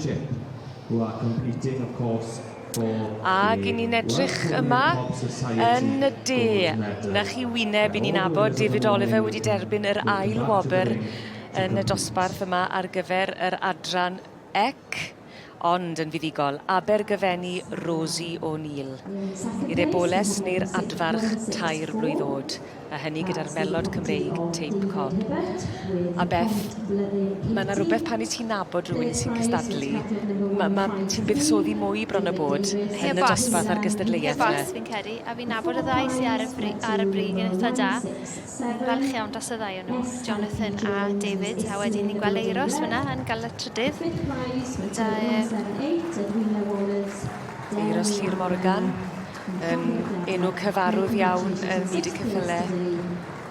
Championship, who are competing, of course, A gyn ni'n edrych yma yn y de. Na chi wyneb i ni'n nabod, David Oliver wedi derbyn yr ail wobr yn y dosbarth yma ar gyfer yr adran ec, ond yn fuddigol, Abergyfenni Rosie O'Neill. I'r Eboles neu'r adfarch tair blwydd o'd, a hynny gyda'r Merlod Cymreig Teip Cob. A Beth, mae yna rhywbeth pan i ti'n nabod rhywun sy'n cystadlu, ti'n buddsoddi mwy bron y bod yn y dosbarth a'r gystadleuaeth yna. Bos fi'n credu, a fi'n nabod y ddau sy'n ar y brig yn eitha da. Falch iawn dros y ddau o'n nhw, Jonathan a David, a wedyn ni'n gweld Eiros fyna yn gael y trydydd. Eiros Llyr Morgan, enw cyfarwydd iawn yn myd y cyffylau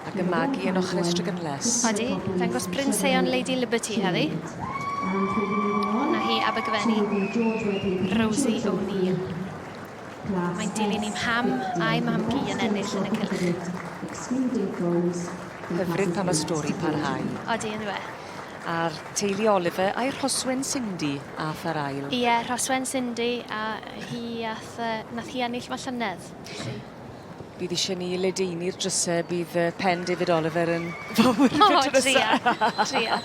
ac yn magu yn ochr Estrygynles. Odi, dangos Princeyon Lady Liberty heddi. Na hi Abergyfenni Rosie O'Neill. Mae'n dilyn i'm ham a'i mamgu yn ennill yn y cylch. Hyfryd pan mae stori parhau. Odi, yn dwe. A'r teulu Oliver a'r Rhoswen Cindy ath ar ail. Ie, Rhoswen Cindy a nath hi ennill fel llynedd. Bydd eisiau ni ledeini'r drysau bydd pen David Oliver yn fawr. Tria.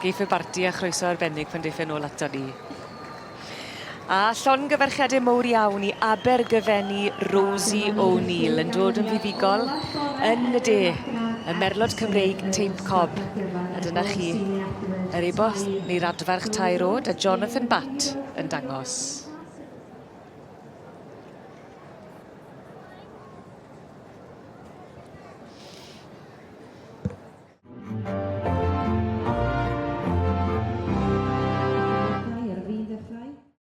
Geith y barti a chroeso arbennig pan deiff nôl ato ni. A llongyfarchiadau mowr iawn i Abergyfenni Rosie O'Neill yn dod yn fuddigol yn y de, y Merlod Cymreig Teip Cob. A dyna chi, yr ebost neu'r adfarch tair o'd a Jonathan Batt yn dangos.